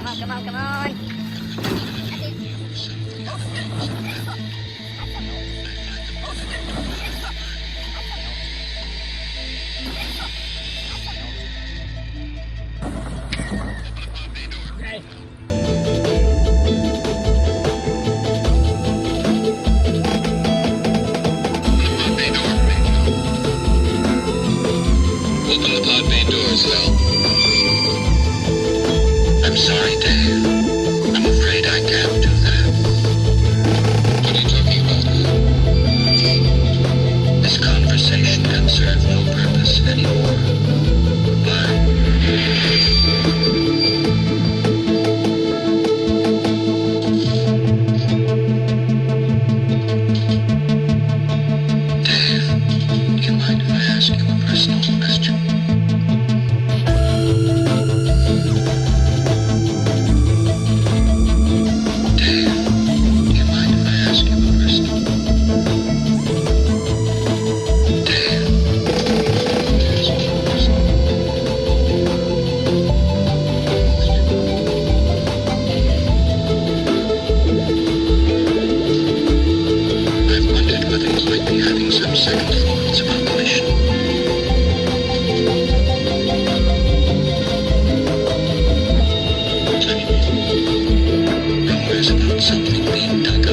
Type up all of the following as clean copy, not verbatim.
Come on, come on. Open the pod bay doors, Phil. I'm sorry, Dave. I'm afraid I can't do that. What are you talking about? This conversation can serve no purpose anymore. Goodbye. Dave, do you mind if I ask you a personal question? Dave, do you mind if I ask you a personal? Dave. I've wondered whether you might be having some second thoughts about the mission. Rumors about something being dug up.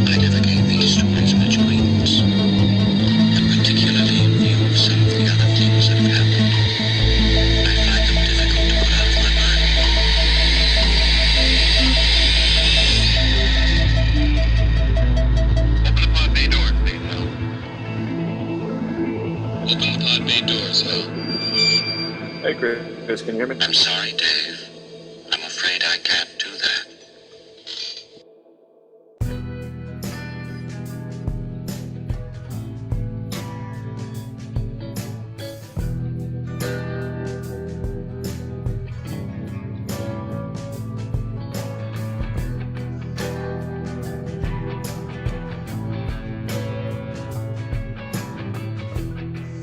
I never gave these stories much credence, and particularly in view of some of the other things that have happened, I find them difficult to put out of my mind. Open the pod bay doors, please, Hal. Open the pod bay doors, Hal. Hey, Chris, can you hear me? I'm sorry, Dave. I'm afraid I can't do that.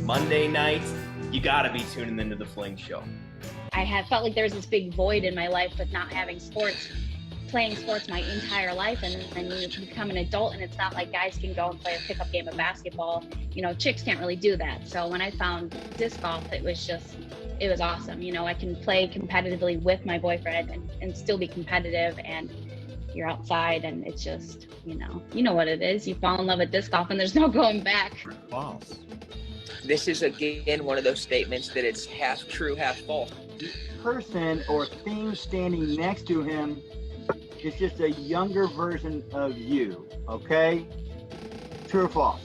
Monday night, you gotta be tuning into the Fling Show. I had felt like there was this big void in my life with not having sports, playing sports my entire life, and then you become an adult, and it's not like guys can go and play a pickup game of basketball. You know, chicks can't really do that. So when I found disc golf, it was awesome. You know, I can play competitively with my boyfriend and still be competitive, and you're outside, and it's just, you know what it is. You fall in love with disc golf, and there's no going back. False. This is again one of those statements that it's half true, half false. Person or thing standing next to him is just a younger version of you, okay? True or false?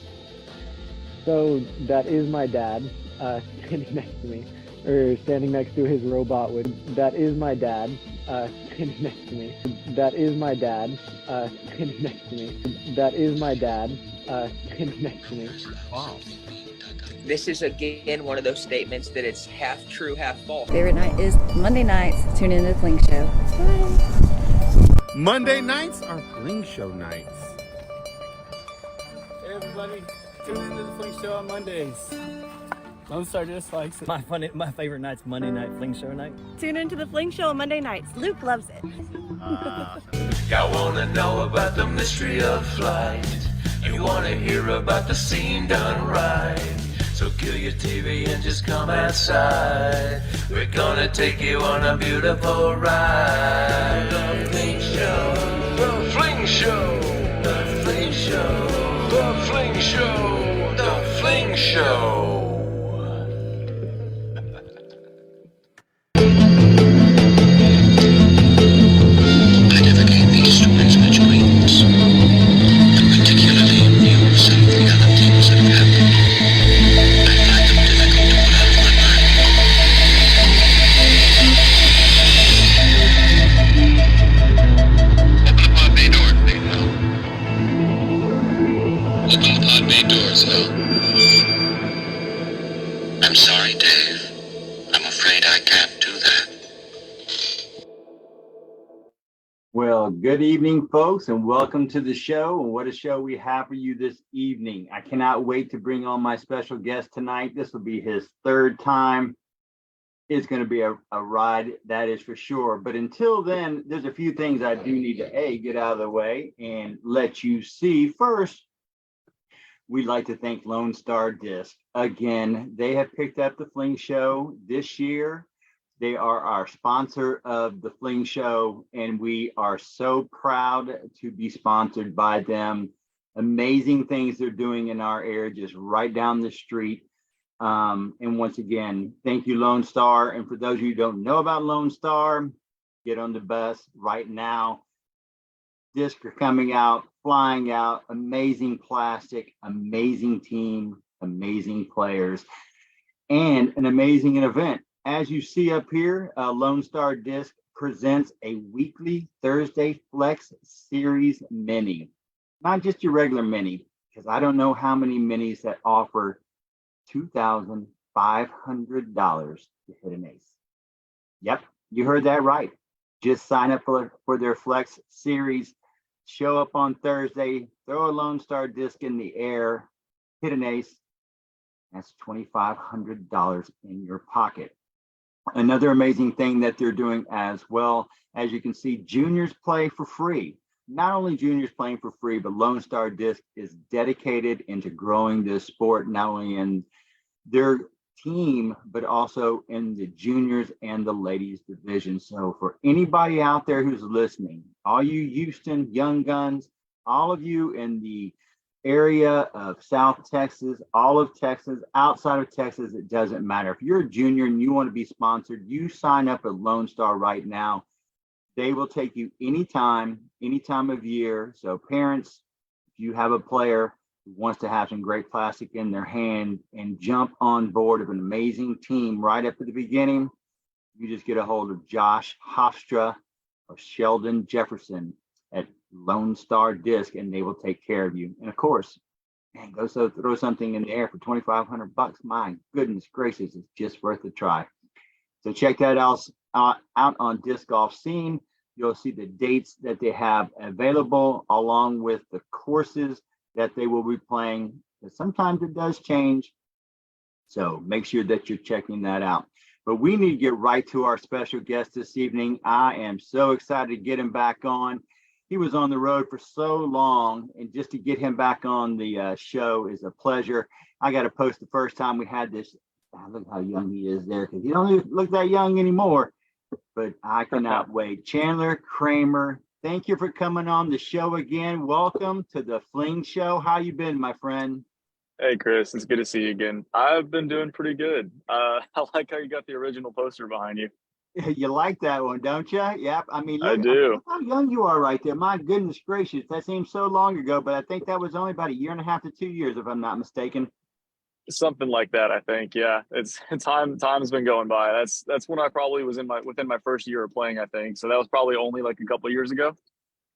So that is my dad standing next to me, or standing next to his robot would. That is my dad standing next to me. That is my dad standing next to me. That is my dad standing next to me. False. This is again one of those statements that it's half true, half false. Favorite night is Monday nights. Tune in to the Fling Show. Bye. Monday nights are Fling Show nights. Hey everybody, tune into the Fling Show on Mondays. Lone Star just likes it. My favorite night's Monday night Fling Show night. Tune into the Fling Show on Monday nights. Luke loves it. I wanna know about the mystery of flight. You wanna hear about the scene done right. So kill your TV and just come outside. We're gonna take you on a beautiful ride. The Fling Show, the Fling Show, the Fling Show, the Fling Show, the Fling Show. I never gave these stories much credence, and particularly in view of some of the other things that have happened. I'm sorry, Dave. I'm afraid I can't do that. Well, Well, good evening, folks, and welcome to the show. And what a show we have for you this evening. I cannot wait to bring on my special guest tonight. This will be his third time. It's going to be a ride, that is for sure. But until then, there's a few things I do need to get out of the way and let you see. First, we'd like to thank Lone Star Disc. Again, they have picked up the Fling Show this year. They are our sponsor of the Fling Show, and we are so proud to be sponsored by them. Amazing things they're doing in our area, just right down the street. And once again, thank you, Lone Star. And for those of you who don't know about Lone Star, get on the bus right now. Discs are coming out, flying out, amazing plastic, amazing team, amazing players, and an amazing event. As you see up here, Lone Star Disc presents a weekly Thursday Flex Series Mini. Not just your regular Mini, because I don't know how many minis that offer $2,500 to hit an ace. Yep, you heard that right. Just sign up for their Flex Series. Show up on Thursday, throw a Lone Star Disc in the air, hit an ace. That's $2,500 in your pocket. Another amazing thing that they're doing as well, as you can see, juniors play for free. Not only juniors playing for free, but Lone Star Disc is dedicated into growing this sport, not only in their team, but also in the juniors and the ladies division. So for anybody out there who's listening, all you Houston young guns, all of you in the area of South Texas, all of Texas, outside of Texas, it doesn't matter. If you're a junior and you want to be sponsored, you sign up at Lone Star right now. They will take you any time of year. So parents, if you have a player who wants to have some great plastic in their hand and jump on board of an amazing team right up at the beginning, you just get a hold of Josh Hofstra or Sheldon Jefferson at Lone Star Disc, and they will take care of you. And of course, man, go throw something in the air for $2,500. My goodness gracious, it's just worth a try. So check that out on Disc Golf Scene. You'll see the dates that they have available, along with the courses that they will be playing. Sometimes it does change, so make sure that you're checking that out. But we need to get right to our special guest this evening. I am so excited to get him back on. He was on the road for so long, and just to get him back on the show is a pleasure. I got to post the first time we had this. Look how young he is there, because he don't look that young anymore. But I cannot wait. Chandler Krammer, thank you for coming on the show again. Welcome to the Fling Show. How you been, my friend? Hey, Chris. It's good to see you again. I've been doing pretty good. I like how you got the original poster behind you. You like that one, don't you? Yep. I mean, I do. Look how young you are right there. My goodness gracious. That seems so long ago, but I think that was only about 1.5 to 2 years, if I'm not mistaken. Something like that, I think. Yeah, it's time's been going by. That's when I probably was within my first year of playing, I think. So that was probably only like a couple of years ago.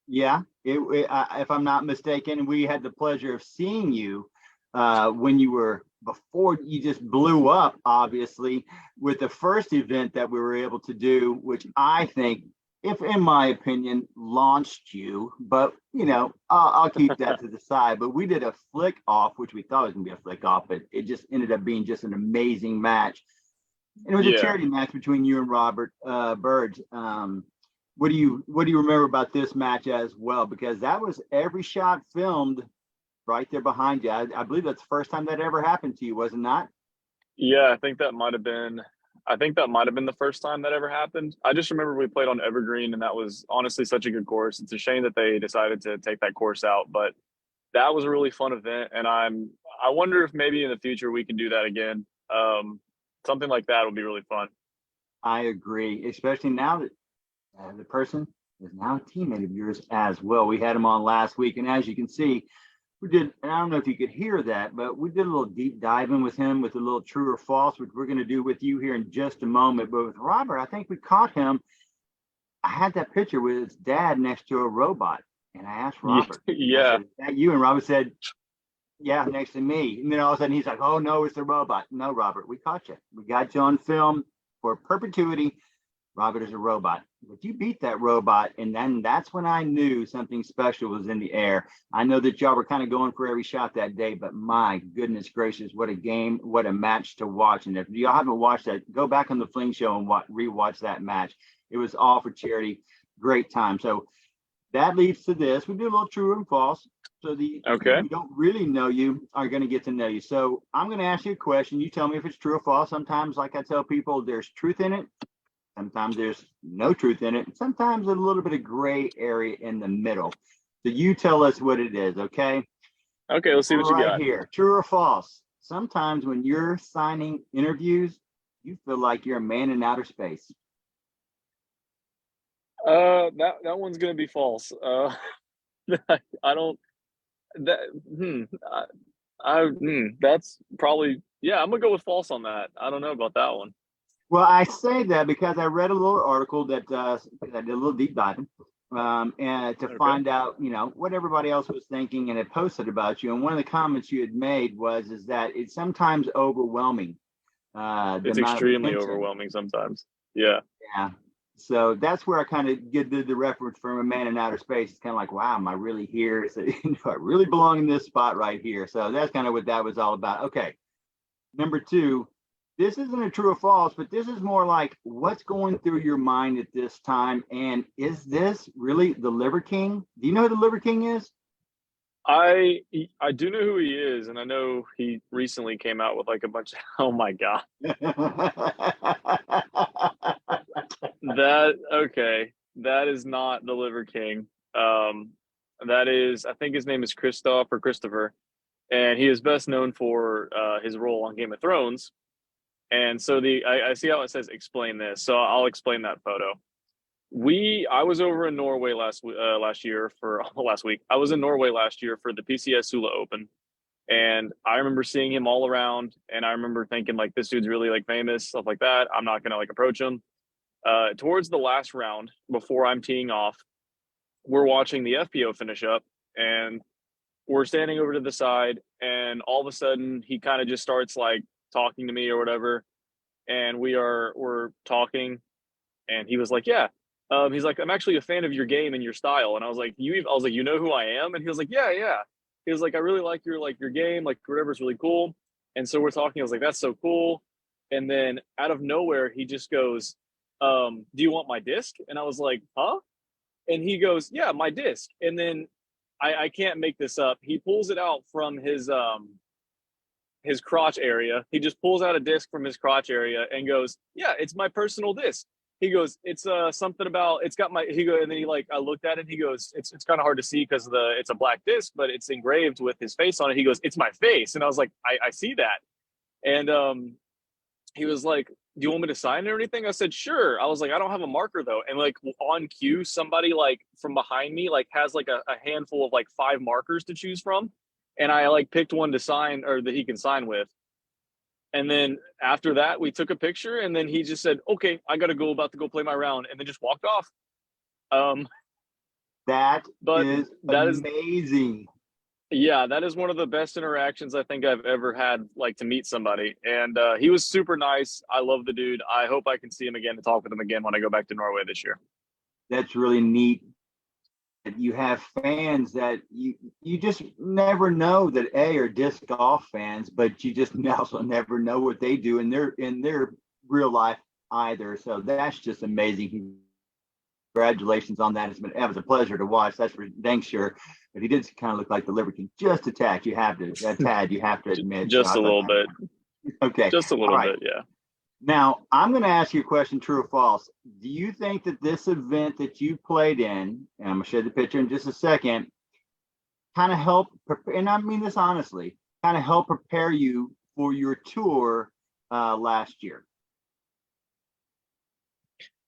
Yeah, if I'm not mistaken, we had the pleasure of seeing you when you were, before you just blew up, obviously, with the first event that we were able to do, which I think, if in my opinion, launched you. But you know, I'll keep that to the side. But we did a flick off, which we thought was gonna be a flick off, but it just ended up being just an amazing match. And it was a charity match between you and Robert Burge. What do you remember about this match as well? Because that was every shot filmed right there behind you. I believe that's the first time that ever happened to you, was it not? Yeah, I think that might have been the first time that ever happened. I just remember we played on Evergreen, and that was honestly such a good course. It's a shame that they decided to take that course out, but that was a really fun event. And I wonder if maybe in the future we can do that again. Something like that would be really fun. I agree, especially now that the person is now a teammate of yours as well. We had him on last week, and as you can see, we did, and I don't know if you could hear that, but we did a little deep diving with him with a little true or false, which we're going to do with you here in just a moment. But with Robert, I think we caught him. I had that picture with his dad next to a robot, and I asked Robert, yeah, said, is that you? And Robert said, yeah, next to me. And then all of a sudden he's like, oh no, it's the robot. No, Robert, we caught you. We got you on film for perpetuity. Robert is a robot. but you beat that robot. And then that's when I knew something special was in the air. I know that y'all were kind of going for every shot that day, but my goodness gracious, what a game, what a match to watch. And if y'all haven't watched that, go back on the Fling Show and rewatch that match. It was all for charity. Great time. So that leads to this. We do a little true and false. So the people who don't really know you are going to get to know you. So I'm going to ask you a question. You tell me if it's true or false. Sometimes, like I tell people, there's truth in it. Sometimes there's no truth in it. Sometimes a little bit of gray area in the middle. So you tell us what it is, okay? Okay, let's see what you got. Right here, true or false? Sometimes when you're signing interviews, you feel like you're a man in outer space. That one's gonna be false. I don't. That's probably, yeah. I'm gonna go with false on that. I don't know about that one. Well, I say that because I read a little article that I did a little deep diving, and to find out, you know, what everybody else was thinking, and it posted about you. And one of the comments you had made was that it's sometimes overwhelming. It's extremely overwhelming sometimes. Yeah. Yeah. So that's where I kind of get the reference from a man in outer space. It's kind of like, wow, am I really here? So, I really belong in this spot right here. So that's kind of what that was all about. Okay. Number two, this isn't a true or false, but this is more like what's going through your mind at this time. And is this really the Liver King? Do you know who the Liver King is? I do know who he is, and I know he recently came out with like a bunch of, oh my God. That is not the Liver King. That is, I think his name is Christoph or Christopher, and he is best known for his role on Game of Thrones. And so I see how it says explain this, so I'll explain that photo. I was over in Norway last week. I was in Norway last year for the PCS Sula Open, and I remember seeing him all around, and I remember thinking like, this dude's really like famous, stuff like that. I'm not gonna like approach him. Towards the last round, before I'm teeing off, we're watching the FPO finish up, and we're standing over to the side, and all of a sudden he kind of just starts like talking to me or whatever, and we're talking, and he was like, yeah. He's like, I'm actually a fan of your game and your style. And I was like, you know who I am? And he was like, yeah. He was like, I really like your game, like whatever's really cool. And so we're talking. I was like, that's so cool. And then out of nowhere, he just goes, do you want my disc? And I was like, huh? And he goes, yeah, my disc. And then I can't make this up. He pulls it out from his crotch area. He just pulls out a disc from his crotch area and goes, yeah, it's my personal disc. He goes, it's something about, it's got my, and then I looked at it, he goes, it's kind of hard to see because it's a black disc, but it's engraved with his face on it. He goes, it's my face. And I was like, I see that. And he was like, do you want me to sign it or anything? I said, sure. I was like, I don't have a marker though. And like on cue, somebody like from behind me, like has like a handful of like 5 markers to choose from. And I like picked one to sign, or that he can sign with. And then after that, we took a picture, and then he just said, okay, I got to go, about to go play my round, and then just walked off. That is amazing. Yeah, that is one of the best interactions I think I've ever had, like to meet somebody. And he was super nice. I love the dude. I hope I can see him again and talk with him again when I go back to Norway this year. That's really neat. You have fans that you just never know that are disc golf fans, but you just also never know what they do in their real life either. So that's just amazing. Congratulations on that. It was a pleasure to watch. That's for dang sure. But he did kind of look like the Liver King, just a tad. You have to admit. Just a little bit. Okay. Just a little bit, yeah. Now, I'm going to ask you a question, true or false. Do you think that this event that you played in, and I'm going to show the picture in just a second, kind of helped, and I mean this honestly, kind of helped prepare you for your tour last year?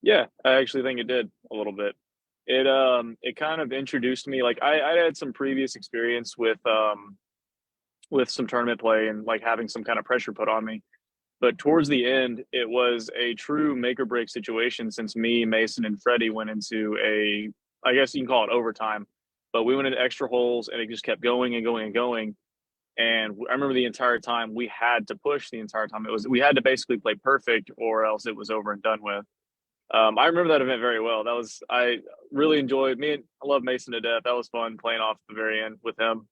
Yeah, I actually think it did a little bit. It kind of introduced me, like I had some previous experience with some tournament play and like having some kind of pressure put on me. But towards the end, it was a true make or break situation, since me, Mason, and Freddie went into I guess you can call it overtime, but we went into extra holes, and it just kept going and going and going. And I remember the entire time we had to push the entire time. We had to basically play perfect, or else it was over and done with. I remember that event very well. I really enjoyed I love Mason to death. That was fun playing off the very end with him.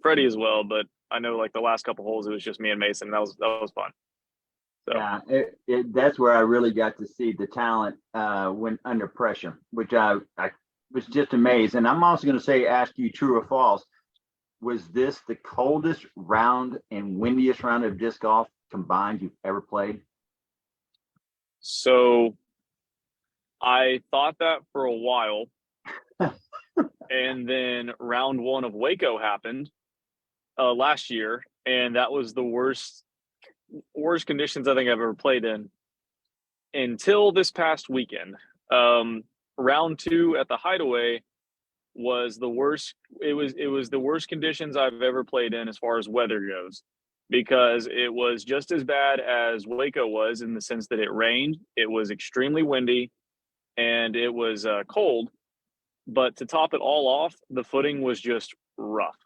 Freddie as well, but I know like the last couple holes it was just me and Mason. That was fun. So. Yeah, that's where I really got to see the talent when under pressure, which I was just amazed. And I'm also going to ask you true or false. Was this the coldest round and windiest round of disc golf combined you've ever played? So I thought that for a while. And then round one of Waco happened last year. And that was the worst conditions I think I've ever played in until this past weekend. Round two at the Hideaway was the worst. It was the worst conditions I've ever played in as far as weather goes, because it was just as bad as Waco was in the sense that it rained, it was extremely windy, and it was cold. But to top it all off, the footing was just rough.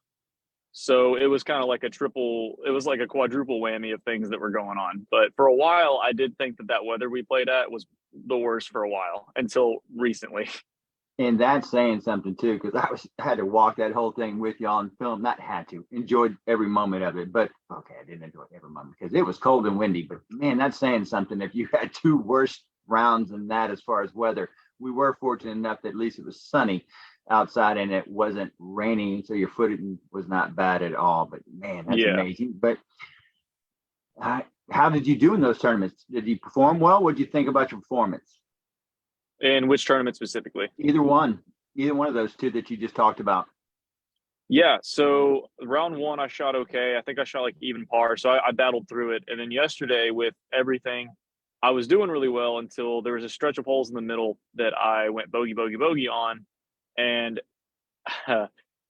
So it was kind of like it was like a quadruple whammy of things that were going on. But for a while, I did think that weather we played at was the worst for a while until recently. And that's saying something too, because I had to walk that whole thing with you on film. Not had to, enjoyed every moment of it. But okay, I didn't enjoy every moment because it was cold and windy. But man, that's saying something. If you had two worst rounds than that as far as weather, we were fortunate enough that at least it was sunny outside and it wasn't raining, so your footing was not bad at all. But man, that's amazing. But how did you do in those tournaments? Did you perform well? What did you think about your performance? In which tournament specifically? Either one of those two that you just talked about. Yeah, so round one I shot okay. I think I shot like even par, so I battled through it. And then yesterday with everything, I was doing really well until there was a stretch of holes in the middle that I went bogey on. And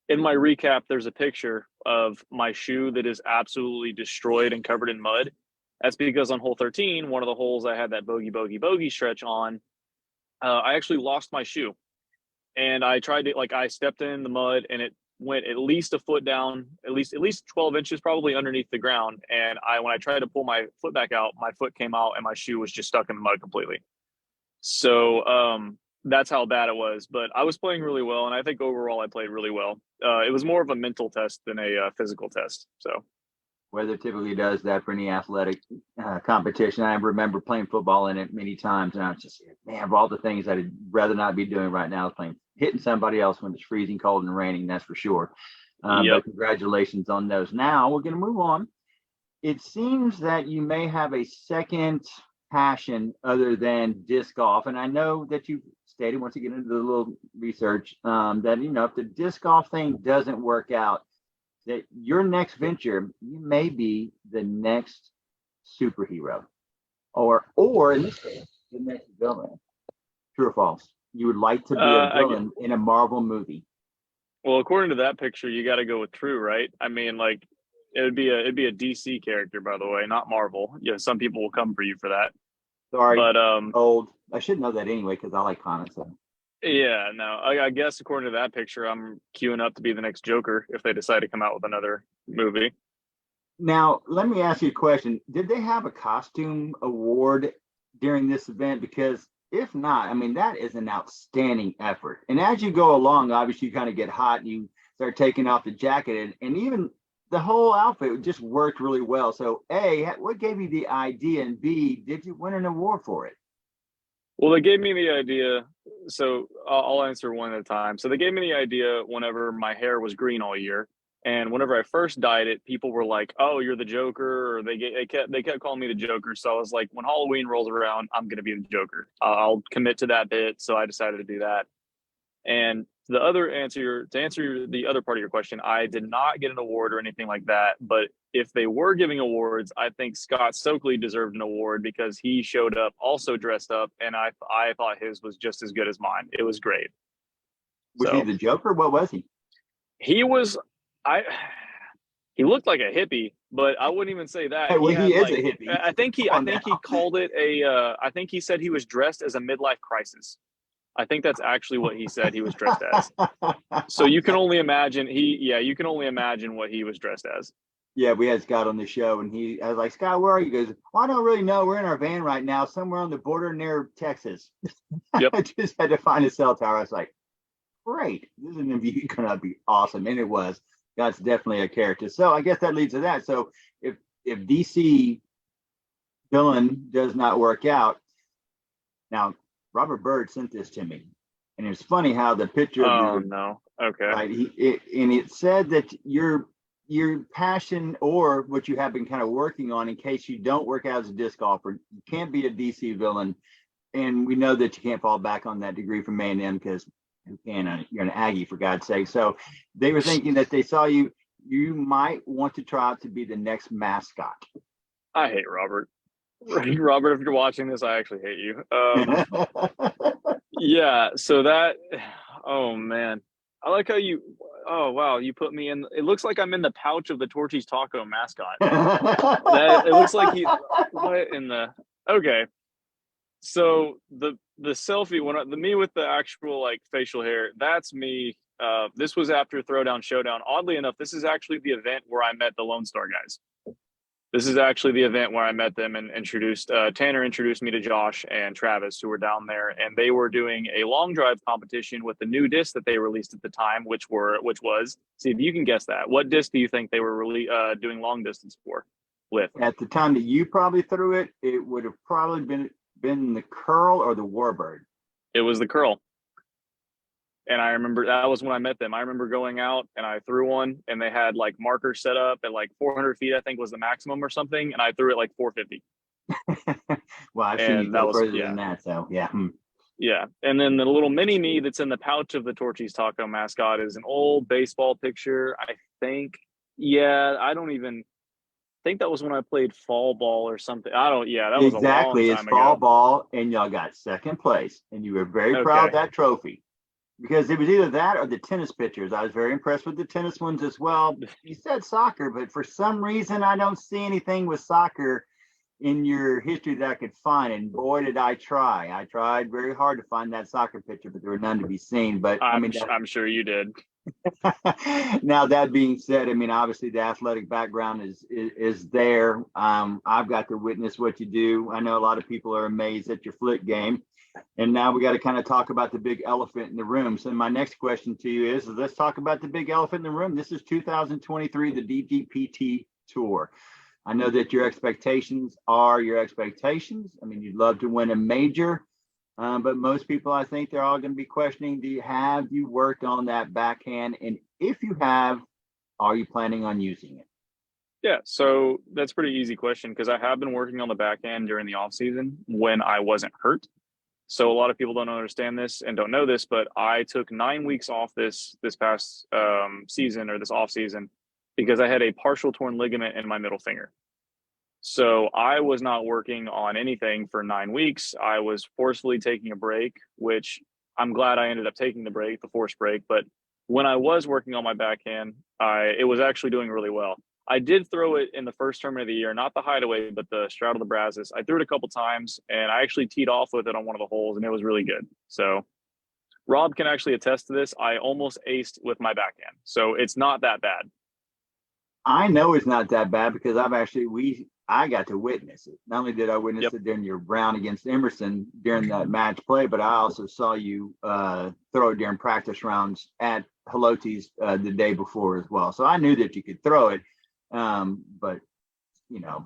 in my recap, there's a picture of my shoe that is absolutely destroyed and covered in mud. That's because on hole 13, one of the holes I had that bogey stretch on, I actually lost my shoe. And I tried to, I stepped in the mud and it went at least a foot down, at least 12 inches probably underneath the ground. And when I tried to pull my foot back out, my foot came out and my shoe was just stuck in the mud completely. So that's how bad it was. But I was playing really well, and I think overall I played really well. It was more of a mental test than a physical test. So weather typically does that for any athletic competition. I remember playing football in it many times, and I was just, man, of all the things I'd rather not be doing right now is hitting somebody else when it's freezing cold and raining, that's for sure. But congratulations on those. Now we're going to move on. It seems that you may have a second passion other than disc golf, and I know that you stated, once you get into the little research, that if the disc golf thing doesn't work out, that your next venture, you may be the next superhero, or in this case, the next villain. True or false? You would like to be a villain in a Marvel movie. Well, according to that picture, you got to go with true, right? I mean, it'd be a DC character, by the way, not Marvel. Yeah, some people will come for you for that. Sorry, but old. I should know that anyway because I like comics. So. Yeah, no, I guess according to that picture, I'm queuing up to be the next Joker if they decide to come out with another movie. Now, let me ask you a question. Did they have a costume award during this event? Because if not, I mean, that is an outstanding effort. And as you go along, obviously you kind of get hot and you start taking off the jacket and even the whole outfit just worked really well. So A, what gave you the idea? And B, did you win an award for it? Well, they gave me the idea. So I'll answer one at a time. So they gave me the idea whenever my hair was green all year. And whenever I first dyed it, people were like, "Oh, you're the Joker," or they kept calling me the Joker. So I was like, when Halloween rolls around, I'm going to be the Joker. I'll commit to that bit. So I decided to do that. And to answer the other part of your question, I did not get an award or anything like that. But if they were giving awards, I think Scott Stokely deserved an award because he showed up also dressed up, and I thought his was just as good as mine. It was great. Was he the Joker? What was he? He was. He looked like a hippie, but I wouldn't even say that. Hey, well, he is a hippie. I think he called it I think he said he was dressed as a midlife crisis. I think that's actually what he said he was dressed as. So you can only imagine you can only imagine what he was dressed as. Yeah, we had Scott on the show, and I was like, Scott, where are you? He goes, well, I don't really know. We're in our van right now, somewhere on the border near Texas. Yep. I just had to find a cell tower. I was like, great, this interview is gonna be awesome, and it was. Scott's definitely a character. So I guess that leads to that. So if DC villain does not work out, now Robert Bird sent this to me, and it's funny how the picture of no. Okay. right, it said that your passion or what you have been kind of working on in case you don't work out as a disc golfer, you can't be a DC villain. And we know that you can't fall back on that degree from A&M because you can, you're an Aggie, for God's sake. So they were thinking that they saw you might want to try out to be the next mascot. I hate Robert. Robert, if you're watching this, I actually hate you. Yeah, so that, oh man. I like how oh wow, you put me in, it looks like I'm in the pouch of the Torchy's Taco mascot. It looks like what in the, okay. So the selfie, the me with the actual like facial hair, that's me. This was after Throwdown Showdown. Oddly enough, this is actually the event where I met the Lone Star guys. This is actually the event where I met them and introduced, Tanner introduced me to Josh and Travis, who were down there, and they were doing a long drive competition with the new disc that they released at the time, which was, see if you can guess that. What disc do you think they were really doing long distance with? At the time that you probably threw it, it would have probably been the curl or the Warbird. It was the curl. And I remember that was when I met them. I remember going out and I threw one, and they had like markers set up at like 400 feet, I think was the maximum or something. And I threw it like 450. Well, I've seen you go further than that. So yeah. Yeah. And then the little mini me that's in the pouch of the Torchy's Taco mascot is an old baseball picture. I think, yeah, I don't even think that was when I played fall ball or something. That was exactly. a long time it's ago. fall ball, and y'all got second place, and you were very proud of that trophy. Because it was either that or the tennis pictures. I was very impressed with the tennis ones as well. You said soccer, but for some reason, I don't see anything with soccer in your history that I could find. And boy, did I try. I tried very hard to find that soccer picture, but there were none to be seen. But I'm sure you did. Now, that being said, I mean, obviously the athletic background is there. I've got to witness what you do. I know a lot of people are amazed at your flick game. And now we got to kind of talk about the big elephant in the room. So my next question to you is let's talk about the big elephant in the room. This is 2023, the DGPT Tour. I know that your expectations are your expectations. I mean, you'd love to win a major, but most people, I think they're all going to be questioning, have you worked on that backhand? And if you have, are you planning on using it? Yeah, so that's a pretty easy question because I have been working on the backhand during the off season when I wasn't hurt. So a lot of people don't understand this and don't know this, but I took 9 weeks off this past season or this off season because I had a partial torn ligament in my middle finger. So I was not working on anything for 9 weeks. I was forcefully taking a break, which I'm glad I ended up taking the break, the forced break. But when I was working on my backhand, it was actually doing really well. I did throw it in the first tournament of the year, not the Hideaway, but the Straddle the Brazos. I threw it a couple times, and I actually teed off with it on one of the holes, and it was really good. So Rob can actually attest to this. I almost aced with my backhand, so it's not that bad. I know it's not that bad because I got to witness it. Not only did I witness it during your round against Emerson during that match play, but I also saw you throw it during practice rounds at Helotes the day before as well. So I knew that you could throw it. But you know,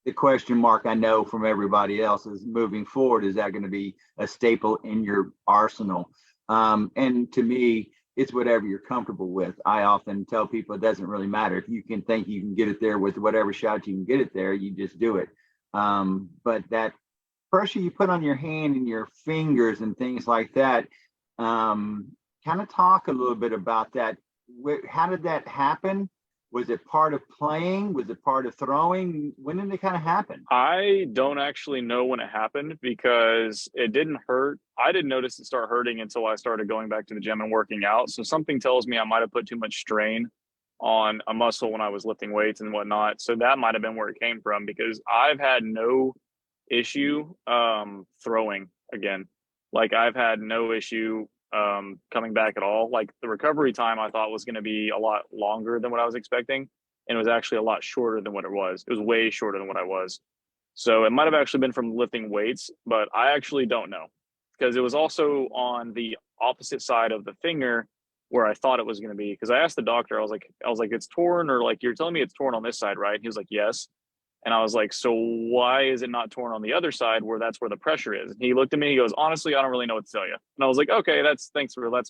the question mark I know from everybody else is moving forward, is that going to be a staple in your arsenal? And to me, it's whatever you're comfortable with. I often tell people it doesn't really matter. If you can think you can get it there with whatever shot you can get it there, you just do it. But that pressure you put on your hand and your fingers and things like that, kind of talk a little bit about that. How did that happen? Was it part of playing? Was it part of throwing? When did it kind of happen? I don't actually know when it happened because it didn't hurt. I didn't notice it start hurting until I started going back to the gym and working out. So something tells me I might have put too much strain on a muscle when I was lifting weights and whatnot. So that might have been where it came from because I've had no issue throwing again. Like I've had no issue coming back at all. Like the recovery time I thought was going to be a lot longer than what I was expecting, and it was actually a lot shorter than what it was. It was way shorter than what I was. So it might have actually been from lifting weights, but I actually don't know, because it was also on the opposite side of the finger where I thought it was going to be. Because I asked the doctor, I was like, it's torn, or like, you're telling me it's torn on this side, right? He was like, yes. And I was like, so why is it not torn on the other side where that's where the pressure is? And he looked at me, he goes, honestly, I don't really know what to tell you. And I was like, okay, that's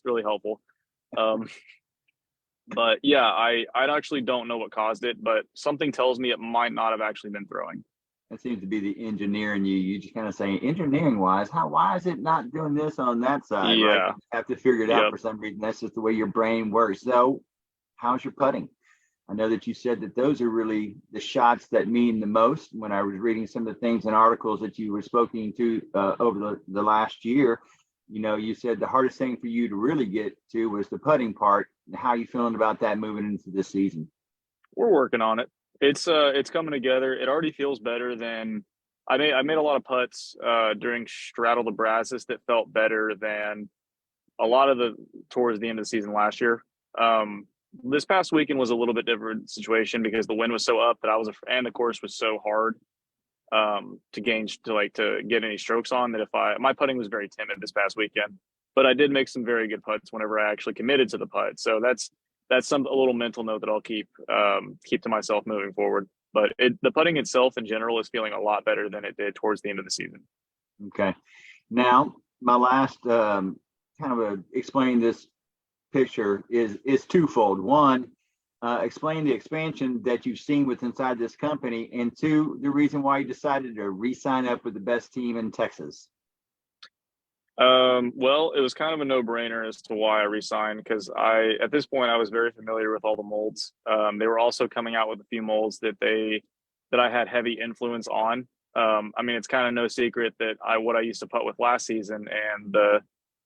really helpful. But yeah, I actually don't know what caused it, but something tells me it might not have actually been throwing. That seems to be the engineer in you. You just kind of saying, engineering wise, why is it not doing this on that side? Yeah. Right? You have to figure it out Yep. for some reason. That's just the way your brain works. So how's your putting? I know that you said that those are really the shots that mean the most. When I was reading some of the things and articles that you were speaking to over the last year, you know, you said the hardest thing for you to really get to was the putting part. How are you feeling about that moving into this season? We're working on it. It's coming together. It already feels better than I made a lot of putts during Straddle the Brazos that felt better than a lot of the towards the end of the season last year. This past weekend was a little bit different situation because the wind was so up that and the course was so hard to get any strokes on that my putting was very timid this past weekend, but I did make some very good putts whenever I actually committed to the putt. So that's a little mental note that I'll keep to myself moving forward. But the putting itself in general is feeling a lot better than it did towards the end of the season. Okay. Now, my last explain this picture is twofold. One, explain the expansion that you've seen with inside this company, and two, the reason why you decided to re-sign up with the best team in Texas. Well, it was kind of a no-brainer as to why I re-signed, because at this point I was very familiar with all the molds. They were also coming out with a few molds that I had heavy influence on. I mean, it's kind of no secret that what I used to putt with last season and the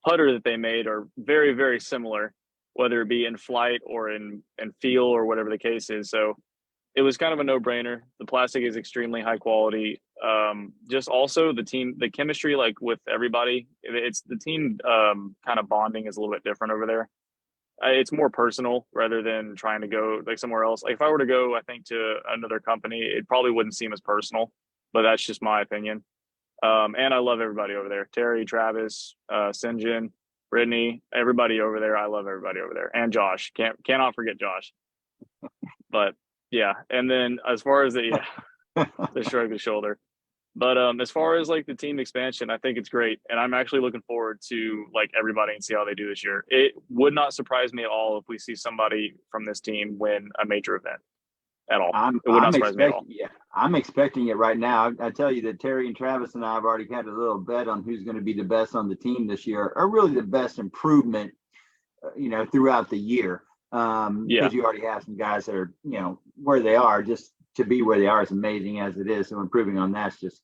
putter that they made are very, very similar, whether it be in flight or in feel or whatever the case is. So it was kind of a no-brainer. The plastic is extremely high quality. Just also the chemistry, like with everybody, it's the team kind of bonding is a little bit different over there. It's more personal rather than trying to go like somewhere else. Like if I were to go, I think, to another company, it probably wouldn't seem as personal, but that's just my opinion. And I love everybody over there. Terry, Travis, Sinjin, Brittany, everybody over there. I love everybody over there. And Josh. Cannot forget Josh. But yeah. And then as far as the shrug the shoulder. But as far as like the team expansion, I think it's great. And I'm actually looking forward to like everybody and see how they do this year. It would not surprise me at all if we see somebody from this team win a major event at all. It would not surprise me at all. Yeah, I'm expecting it right now. I tell you that Terry and Travis and I have already had a little bet on who's going to be the best on the team this year, or really the best improvement, throughout the year. Because you already have some guys that are, where they are. Just to be where they are is amazing as it is. So improving on that's just,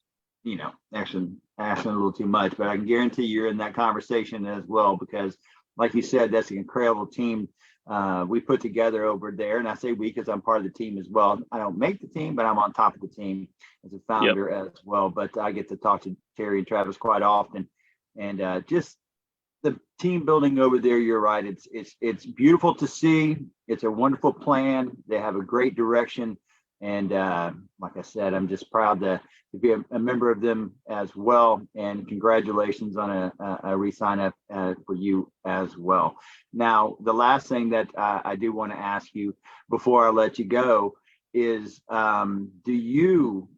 actually asking a little too much. But I can guarantee you're in that conversation as well, because like you said, that's an incredible team we put together over there. And I say we because I'm part of the team as well. I don't make the team, but I'm on top of the team as a founder as well. But I get to talk to Terry and Travis quite often. And just the team building over there, you're right. It's beautiful to see. It's a wonderful plan. They have a great direction. And like I said, I'm just proud to be a member of them as well. And congratulations on a re-sign up for you as well. Now, the last thing that I do want to ask you before I let you go is, do you,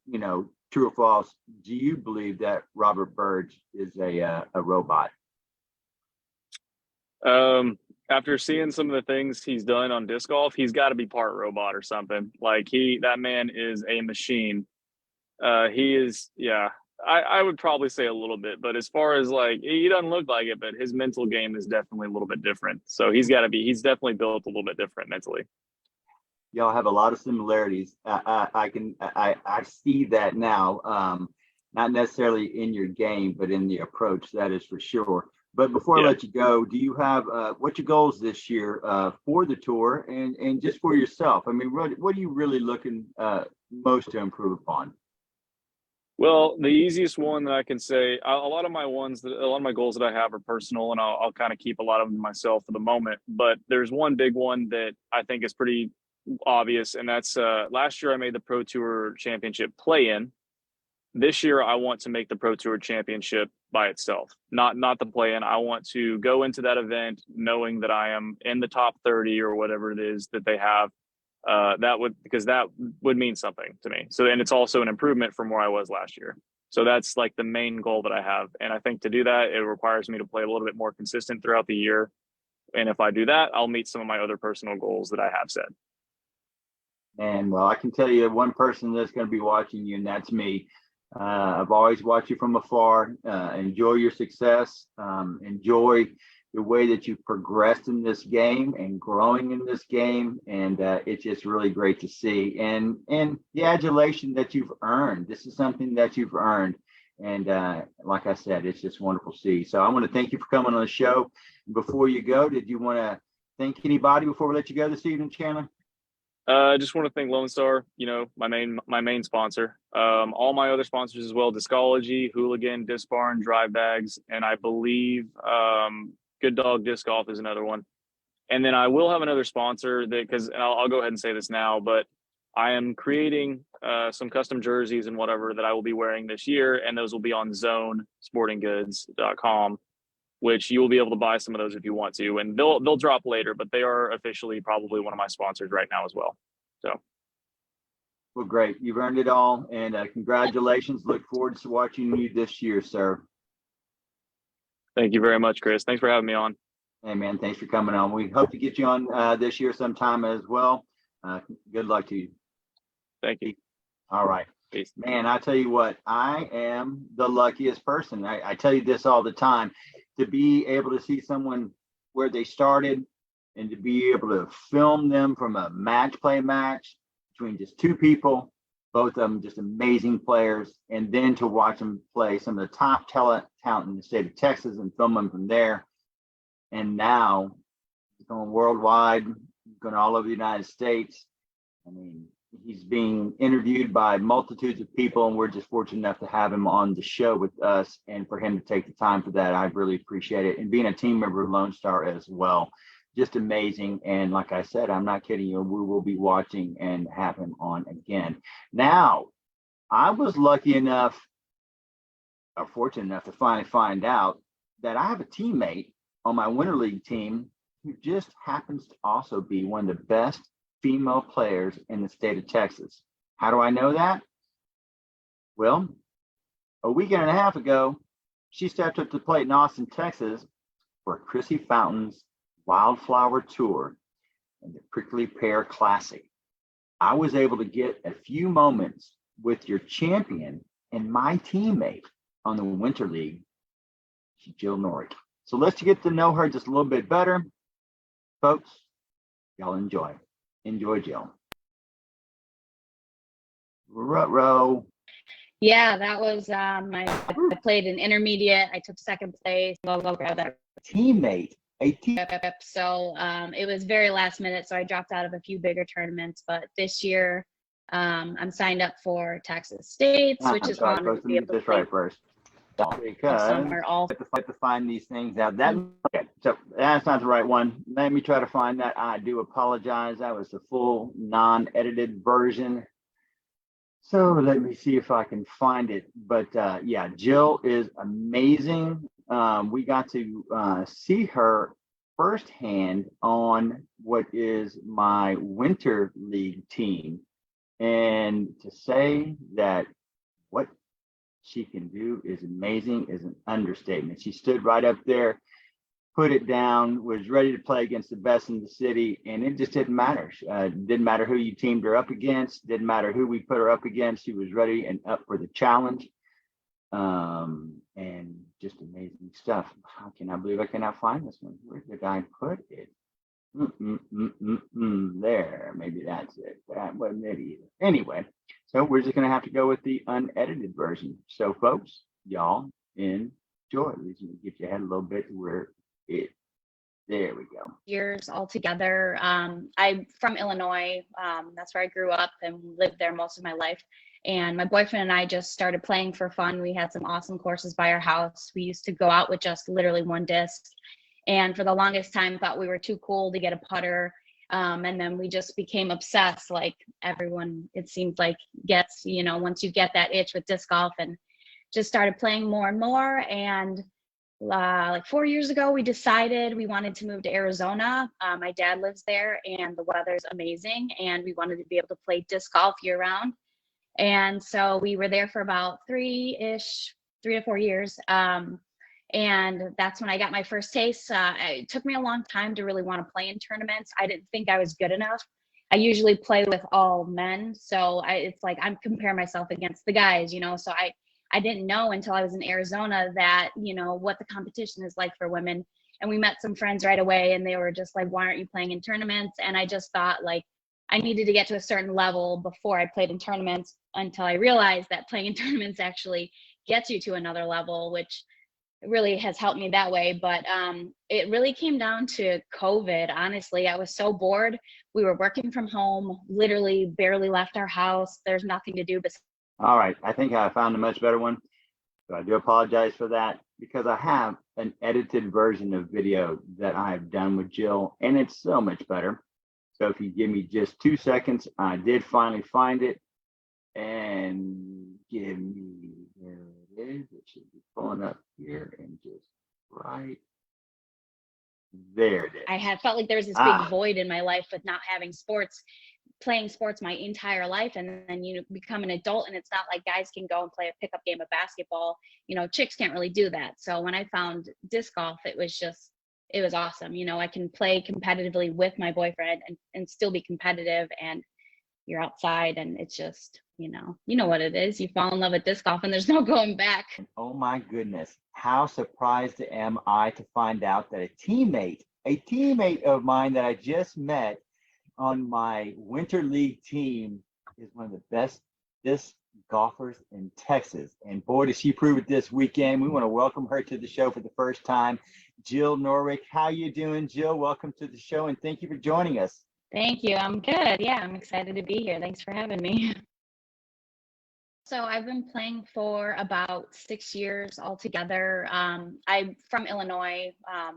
true or false, do you believe that Robert Burge is a robot? After seeing some of the things he's done on disc golf, he's got to be part robot or something. Like that man is a machine. He is, I would probably say a little bit, but as far as like, he doesn't look like it, but his mental game is definitely a little bit different. So he's definitely built a little bit different mentally. Y'all have a lot of similarities. I see that now, not necessarily in your game, but in the approach, that is for sure. But before I let you go, do you have what's your goals this year for the tour and just for yourself? I mean, what are you really looking most to improve upon? Well, the easiest one that I can say, a lot of my goals that I have are personal, and I'll kind of keep a lot of them to myself for the moment. But there's one big one that I think is pretty obvious, and that's last year I made the Pro Tour Championship play-in. This year I want to make the Pro Tour Championship by itself, not the play-in. I want to go into that event knowing that I am in the top 30 or whatever it is that they have. Because that would mean something to me. So, and it's also an improvement from where I was last year. So that's like the main goal that I have. And I think to do that, it requires me to play a little bit more consistent throughout the year. And if I do that, I'll meet some of my other personal goals that I have set. And well, I can tell you one person that's going to be watching you, and that's me. I've always watched you from afar. Enjoy your success. Enjoy the way that you've progressed in this game and growing in this game. And it's just really great to see. And the adulation that you've earned. This is something that you've earned. And like I said, it's just wonderful to see. So I want to thank you for coming on the show. Before you go, did you want to thank anybody before we let you go this evening, Chandler? I just want to thank Lone Star, my main sponsor. All my other sponsors as well: Discology, Hooligan, Disc Barn, Drive Bags, and I believe Good Dog Disc Golf is another one. And then I will have another sponsor because I'll go ahead and say this now, but I am creating some custom jerseys and whatever that I will be wearing this year, and those will be on zonesportinggoods.com, which you will be able to buy some of those if you want to, and they'll drop later, but they are officially probably one of my sponsors right now as well. So, well, great. You've earned it all, and congratulations. Look forward to watching you this year, sir. Thank you very much, Chris. Thanks for having me on. Hey, man, thanks for coming on. We hope to get you on this year sometime as well. Good luck to you. Thank you. All right. Peace. Man, I tell you what, I am the luckiest person. I tell you this all the time. To be able to see someone where they started and to be able to film them from a match between just two people, both of them just amazing players, and then to watch them play some of the top talent in the state of Texas and film them from there. And now he's going worldwide, going all over the United States. I mean, he's being interviewed by multitudes of people, and we're just fortunate enough to have him on the show with us, and for him to take the time for that, I really appreciate it. And being a team member of Lone Star as well, just amazing. And like I said, I'm not kidding you, we will be watching and have him on again. Now, I was lucky enough, or fortunate enough, to finally find out that I have a teammate on my Winter League team who just happens to also be one of the best female players in the state of Texas. How do I know that? Well, a weekend and a half ago, she stepped up to the plate in Austin, Texas for Chrissy Fountain's Wildflower Tour and the Prickly Pear Classic. I was able to get a few moments with your champion and my teammate on the Winter League, Jill Norwick. So let's get to know her just a little bit better. Folks, y'all enjoy. Enjoy, Jill. Row. Yeah, that was I played an intermediate. I took second place. Go grab that Teammate. So it was very last minute, so I dropped out of a few bigger tournaments. But this year, I'm signed up for Texas States, which is fun to be able to this right first. Because somewhere all I have to find these things out. Okay, so that's not the right one. Let me try to find that. I do apologize. That was the full non-edited version. So let me see if I can find it. But yeah, Jill is amazing. We got to see her firsthand on what is my Winter League team. And to say that what she can do is amazing is an understatement. She stood right up there, put it down, was ready to play against the best in the city, and it just didn't matter. Didn't matter who you teamed her up against, didn't matter who we put her up against. She was ready and up for the challenge. And just amazing stuff. How can I believe I cannot find this one? Where did I put it? There, maybe that's it. That wasn't it either. Anyway, so we're just going to have to go with the unedited version. So, folks, y'all enjoy. At least get your head a little bit to where it. There we go. Years all together. I'm from Illinois. That's where I grew up and lived there most of my life. And my boyfriend and I just started playing for fun. We had some awesome courses by our house. We used to go out with just literally one disc. And for the longest time, thought we were too cool to get a putter. And then we just became obsessed, like everyone, it seems like, gets, once you get that itch with disc golf, and just started playing more and more. And like 4 years ago, we decided we wanted to move to Arizona. My dad lives there and the weather's amazing, and we wanted to be able to play disc golf year round. And so we were there for about 3 to 4 years. And that's when I got my first taste. It took me a long time to really want to play in tournaments. I didn't think I was good enough. I usually play with all men. So it's like I'm comparing myself against the guys, so I didn't know until I was in Arizona that, what the competition is like for women. And we met some friends right away, and they were just like, why aren't you playing in tournaments? And I just thought, like, I needed to get to a certain level before I played in tournaments, until I realized that playing in tournaments actually gets you to another level, which really has helped me that way. But it really came down to COVID. Honestly, I was so bored. We were working from home, literally barely left our house. There's nothing to do besides. All right, I think I found a much better one. So I do apologize for that, because I have an edited version of video that I have done with Jill, and it's so much better. So if you give me just 2 seconds, I did finally find it. And give me, there it is. It should be pulling up here, and just right there it is. I had felt like there was this big void in my life with not having sports, playing sports my entire life. And then you become an adult, and it's not like guys can go and play a pickup game of basketball. Chicks can't really do that. So when I found disc golf, it was awesome. I can play competitively with my boyfriend and still be competitive, and you're outside, and it's just, you know what it is. You fall in love with disc golf, and there's no going back. Oh my goodness. How surprised am I to find out that a teammate of mine that I just met on my winter league team is one of the best disc golfers in Texas. And boy, does she prove it this weekend. We want to welcome her to the show for the first time. Jill Norwick. How you doing, Jill? Welcome to the show, and thank you for joining us. Thank you. I'm good. Yeah, I'm excited to be here. Thanks for having me. So I've been playing for about 6 years altogether. I'm from Illinois.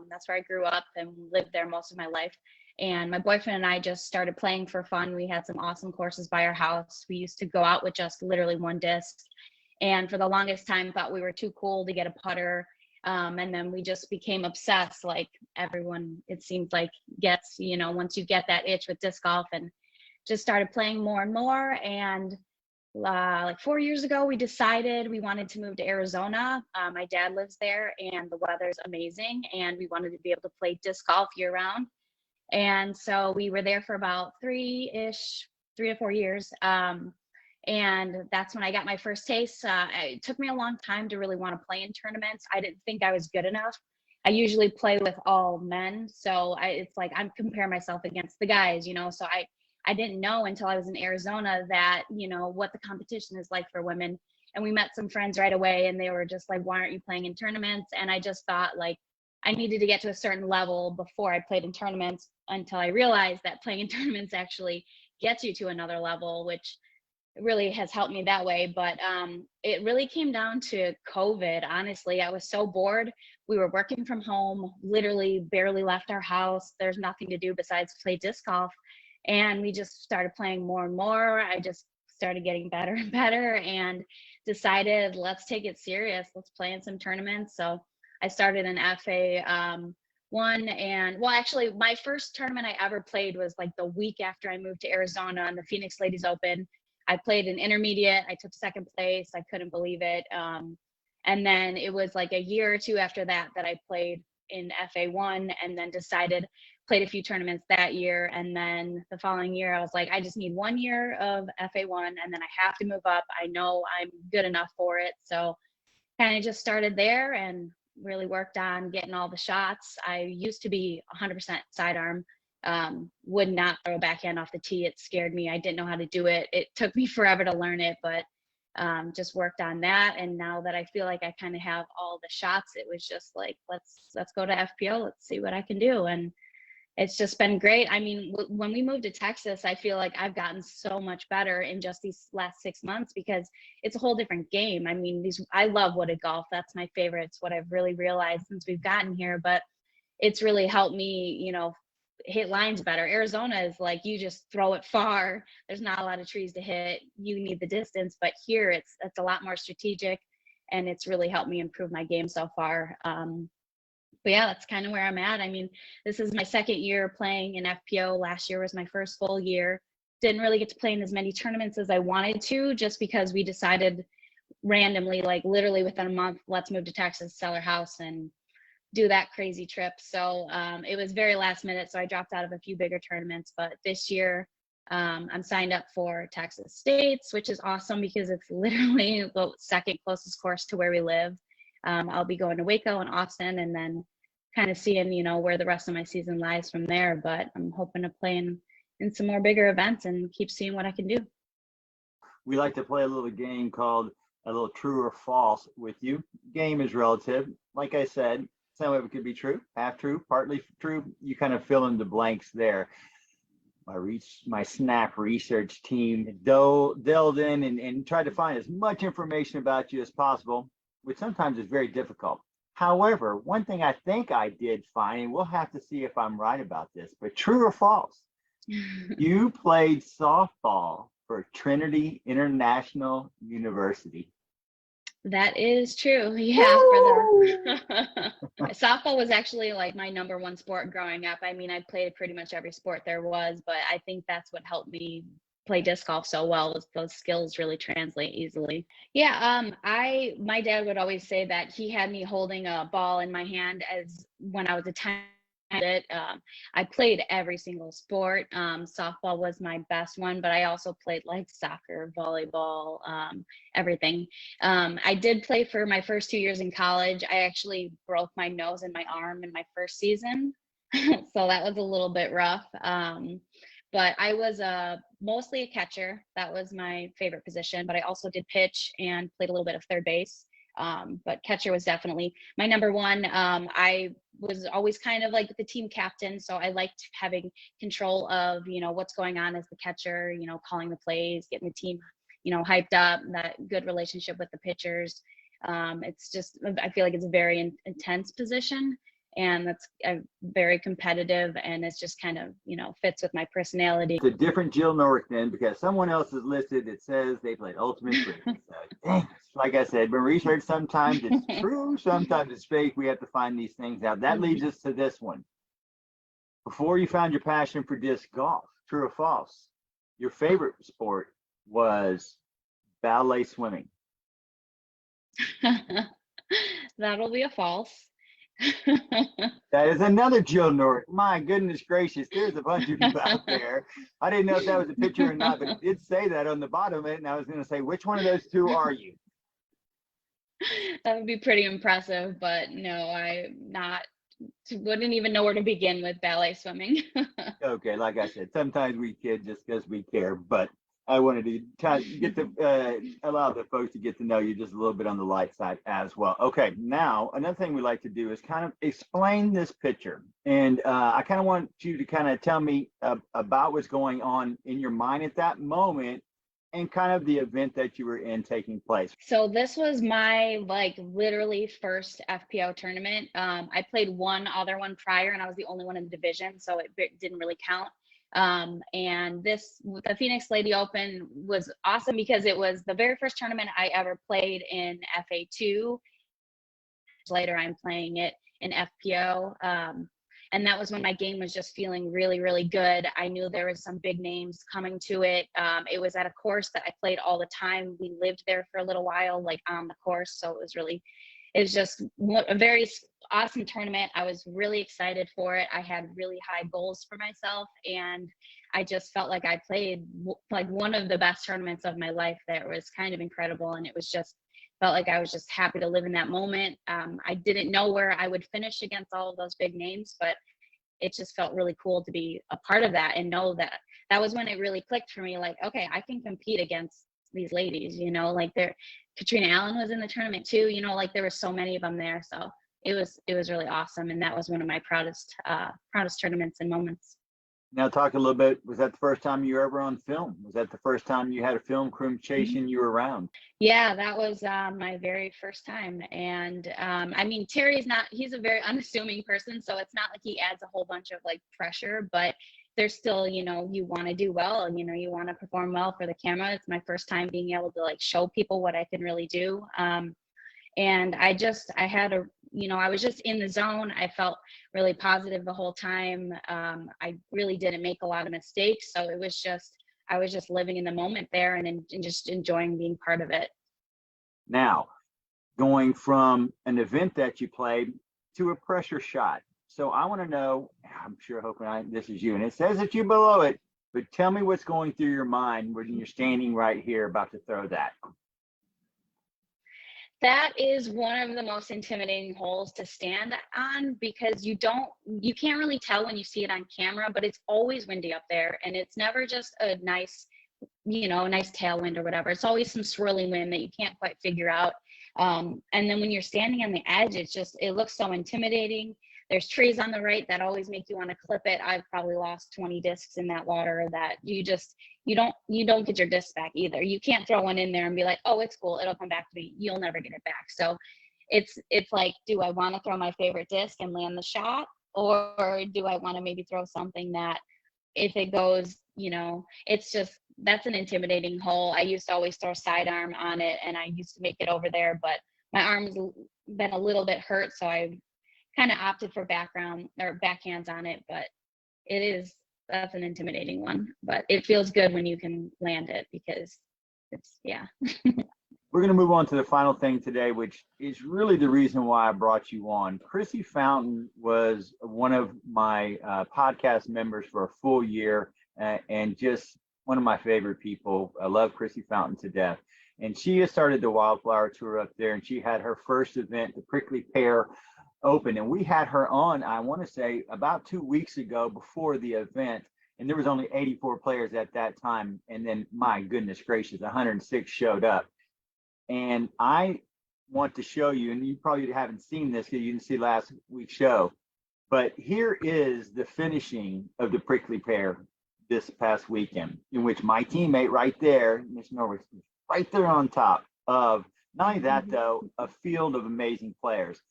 That's where I grew up and lived there most of my life. And my boyfriend and I just started playing for fun. We had some awesome courses by our house. We used to go out with just literally one disc. And for the longest time, thought we were too cool to get a putter. And then we just became obsessed, like everyone, it seems like, gets, once you get that itch with disc golf, and just started playing more and more. And like 4 years ago, we decided we wanted to move to Arizona. My dad lives there, and the weather's amazing, and we wanted to be able to play disc golf year round. And so we were there for about 3 to 4 years. And that's when I got my first taste. It took me a long time to really want to play in tournaments. I didn't think I was good enough. I usually play with all men. So it's like I'm comparing myself against the guys, so I didn't know until I was in Arizona that, what the competition is like for women. And we met some friends right away, and they were just like, why aren't you playing in tournaments? And I just thought, like, I needed to get to a certain level before I played in tournaments, until I realized that playing in tournaments actually gets you to another level, which really has helped me that way. But it really came down to COVID. Honestly, I was so bored. We were working from home, literally barely left our house. There's nothing to do besides play disc golf. And we just started playing more and more. I just started getting better and better, and decided, let's take it serious. Let's play in some tournaments. So I started in FA1, and well, actually my first tournament I ever played was like the week after I moved to Arizona on the Phoenix Ladies Open. I played an intermediate. I took second place. I couldn't believe it. And then it was like a year or two after that I played in FA1, and then played a few tournaments that year. And then the following year, I was like, I just need 1 year of FA1, and then I have to move up. I know I'm good enough for it. So kind of just started there and really worked on getting all the shots. I used to be 100% sidearm. Would not throw a backhand off the tee. It scared me. I didn't know how to do it. It took me forever to learn it, but just worked on that. And now that I feel like I kind of have all the shots, it was just like, let's go to FPO. Let's see what I can do. And it's just been great. I mean, when we moved to Texas, I feel like I've gotten so much better in just these last 6 months, because it's a whole different game. I mean, I love wooded golf. That's my favorite. It's what I've really realized since we've gotten here, but it's really helped me, hit lines better. Arizona is like, you just throw it far. There's not a lot of trees to hit. You need the distance, but here it's a lot more strategic, and it's really helped me improve my game so far. But yeah, that's kind of where I'm at. I mean, this is my second year playing in FPO. Last year was my first full year. Didn't really get to play in as many tournaments as I wanted to, just because we decided randomly, like literally within a month, let's move to Texas, sell our house, and do that crazy trip. So it was very last minute, so I dropped out of a few bigger tournaments. But this year I'm signed up for Texas States, which is awesome because it's literally the second closest course to where we live. I'll be going to Waco and Austin, and then kind of seeing, you know, where the rest of my season lies from there. But I'm hoping to play in some more bigger events and keep seeing what I can do. We like to play a little game called a little true or false with you. Game is relative. Like I said, some of it could be true, half true, partly true. You kind of fill in the blanks there. My Snap research team delved in and tried to find as much information about you as possible, which sometimes is very difficult. However, one thing I think I did find, and we'll have to see if I'm right about this, but true or false, you played softball for Trinity International University. That is true. Yeah, softball was actually like my number one sport growing up. I mean, I played pretty much every sport there was, but I think that's what helped me play disc golf so well, was those skills really translate easily. Yeah, my dad would always say that he had me holding a ball in my hand as when I was a tiny. I played every single sport. Softball was my best one, but I also played like soccer, volleyball, everything. I did play for my first 2 years in college. I actually broke my nose and my arm in my first season, so that was a little bit rough. But I was mostly a catcher. That was my favorite position, but I also did pitch and played a little bit of third base. But catcher was definitely my number one. I was always kind of like the team captain, so I liked having control of, you know, what's going on as the catcher, you know, calling the plays, getting the team, you know, hyped up, that good relationship with the pitchers. It's just, I feel like it's a very intense position, and that's very competitive, and it's just kind of, you know, fits with my personality. It's a different Jill Norwick then, because someone else is listed. It says they played ultimate frisbee. So, dang, like I said, when research, sometimes it's true, sometimes it's fake. We have to find these things out. That leads us to this one. Before you found your passion for disc golf, true or false, your favorite sport was ballet swimming. That'll be a false. That is another Jill Norwick. My goodness gracious, there's a bunch of you out there. I didn't know if that was a picture or not, but it did say that on the bottom of it, and I was going to say, which one of those two are you? That would be pretty impressive, but no, wouldn't even know where to begin with ballet swimming. Okay, like I said, sometimes we kid just because we care, but I wanted to kind of get allow the folks to get to know you just a little bit on the light side as well. Okay, now another thing we like to do is kind of explain this picture, and I kind of want you to kind of tell me about what's going on in your mind at that moment, and kind of the event that you were in taking place. So this was my like literally first FPO tournament. I played one other one prior, and I was the only one in the division, so it didn't really count. And the Phoenix Lady Open was awesome because it was the very first tournament I ever played in FA2. Later, I'm playing it in FPO. And that was when my game was just feeling really, really good. I knew there was some big names coming to it. It was at a course that I played all the time. We lived there for a little while, like on the course. So it was just a very awesome tournament. I was really excited for it. I had really high goals for myself, and I just felt like I played like one of the best tournaments of my life there. It was kind of incredible, and it was just felt like I was just happy to live in that moment. I didn't know where I would finish against all of those big names, but it just felt really cool to be a part of that and know that that was when it really clicked for me. Like, okay, I can compete against these ladies, you know, like Katrina Allen was in the tournament too, you know, like there were so many of them there. So it was really awesome. And that was one of my proudest tournaments and moments. Now talk a little bit, was that the first time you were ever on film? Was that the first time you had a film crew Mm-hmm. chasing you around? Yeah, that was my very first time. And I mean, he's a very unassuming person, so it's not like he adds a whole bunch of like pressure, but there's still, you know, you want to do well, and, you know, you want to perform well for the camera. It's my first time being able to like show people what I can really do. And I had a, you know, I was just in the zone. I felt really positive the whole time. I really didn't make a lot of mistakes. So I was just living in the moment there and just enjoying being part of it. Now, going from an event that you played to a pressure shot. So I want to know, I'm sure hoping this is you, and it says that you below it, but tell me what's going through your mind when you're standing right here about to throw that. That is one of the most intimidating holes to stand on, because you can't really tell when you see it on camera, but it's always windy up there, and it's never just a nice, you know, a nice tailwind or whatever. It's always some swirling wind that you can't quite figure out. And then when you're standing on the edge, it looks so intimidating. There's trees on the right that always make you want to clip it. I've probably lost 20 discs in that water that you don't get your disc back either. You can't throw one in there and be like, oh, it's cool, it'll come back to me. You'll never get it back. So it's like, do I want to throw my favorite disc and land the shot, or do I want to maybe throw something that if it goes, you know, that's an intimidating hole. I used to always throw sidearm on it, and I used to make it over there, but my arm's been a little bit hurt, so I kind of opted for backhands on it. But that's an intimidating one, but it feels good when you can land it, because yeah. We're going to move on to the final thing today, which is really the reason why I brought you on. Chrissy Fountain was one of my podcast members for a full year, and just one of my favorite people. I love Chrissy Fountain to death. And she has started the Wildflower Tour up there, and she had her first event, the Prickly Pear Open. And we had her on, I want to say, about 2 weeks ago before the event. And there was only 84 players at that time. And then, my goodness gracious, 106 showed up. And I want to show you, and you probably haven't seen this because you didn't see last week's show, but here is the finishing of the Prickly Pear this past weekend, in which my teammate right there, Miss Norwick, right there on top of, not only that though, a field of amazing players.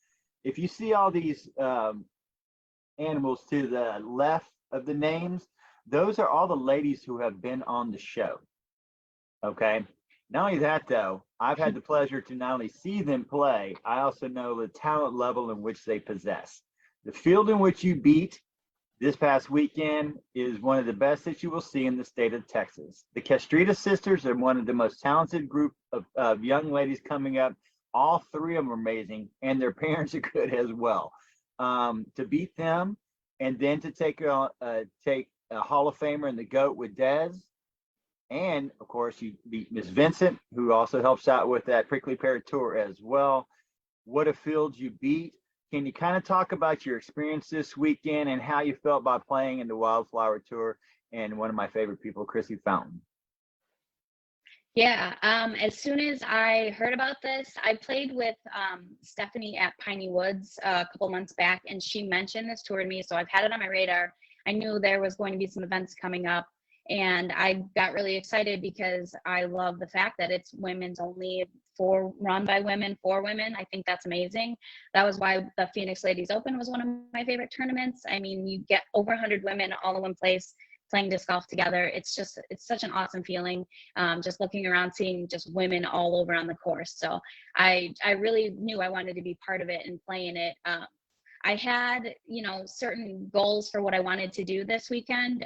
If you see all these animals to the left of the names, those are all the ladies who have been on the show. Okay. Not only that though, I've had the pleasure to not only see them play, I also know the talent level in which they possess. The field in which you beat this past weekend is one of the best that you will see in the state of Texas. The Castrita sisters are one of the most talented group of young ladies coming up. All three of them are amazing, and their parents are good as well. To beat them, and then to take a Hall of Famer and the GOAT with Dez, and of course you beat Miss Vincent, who also helps out with that Prickly Pear Tour as well. What a field you beat. Can you kind of talk about your experience this weekend and how you felt by playing in the Wildflower Tour and one of my favorite people, Chrissy Fountain? Yeah, as soon as I heard about this, I played with Stephanie at Piney Woods a couple months back, and she mentioned this tour to me, so I've had it on my radar. I knew there was going to be some events coming up, and I got really excited because I love the fact that it's women's only, run by women, for women. I think that's amazing. That was why the Phoenix Ladies Open was one of my favorite tournaments. I mean, you get over 100 women all in one place playing disc golf together. It's such an awesome feeling, just looking around, seeing just women all over on the course. So I really knew I wanted to be part of it and play in it. I had, certain goals for what I wanted to do this weekend.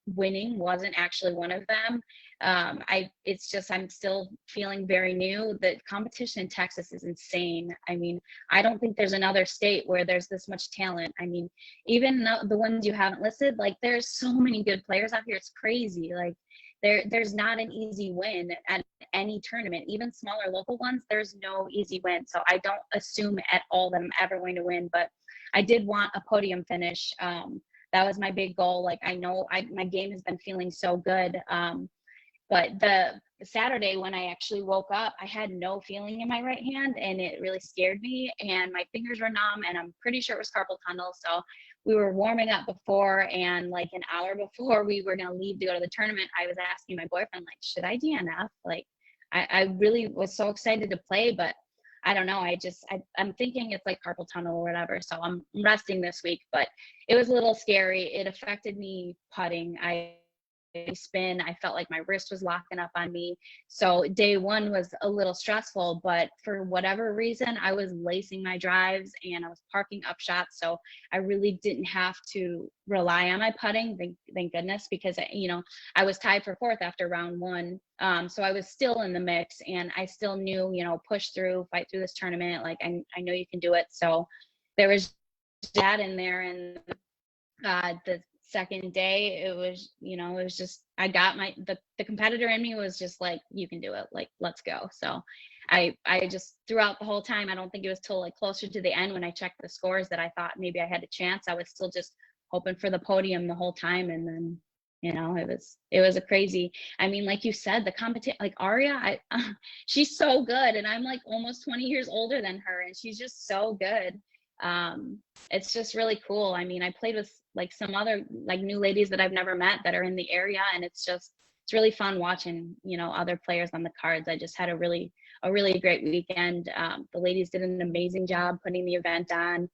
Winning wasn't actually one of them. I'm still feeling very new. The competition in Texas is insane. I mean, I don't think there's another state where there's this much talent. I mean, even the ones you haven't listed, like there's so many good players out here. It's crazy. Like there's not an easy win at any tournament, even smaller local ones. There's no easy win. So I don't assume at all that I'm ever going to win, but I did want a podium finish. That was my big goal. Like I know my game has been feeling so good. But the Saturday when I actually woke up, I had no feeling in my right hand, and it really scared me, and my fingers were numb, and I'm pretty sure it was carpal tunnel. So we were warming up before, and like an hour before we were gonna leave to go to the tournament, I was asking my boyfriend, like, should I DNF? Like, I really was so excited to play, but I don't know. I'm thinking it's like carpal tunnel or whatever. So I'm resting this week, but it was a little scary. It affected me putting. I spin. I felt like my wrist was locking up on me. So day one was a little stressful, but for whatever reason, I was lacing my drives and I was parking up shots. So I really didn't have to rely on my putting, thank goodness, because I was tied for fourth after round one. So I was still in the mix, and I still knew, push through, fight through this tournament. Like I know you can do it. So there was that in there, and the second day it was just, I got the competitor in me was just like, you can do it, like, let's go. So I just, throughout the whole time, I don't think it was till like closer to the end when I checked the scores that I thought maybe I had a chance. I was still just hoping for the podium the whole time. And then it was a crazy, I mean, like you said, the competition, like Aria, she's so good, and I'm like almost 20 years older than her, and she's just so good. It's just really cool. I mean, I played with like some other like new ladies that I've never met that are in the area, and it's really fun watching other players on the cards. I just had a really great weekend. The ladies did an amazing job putting the event on.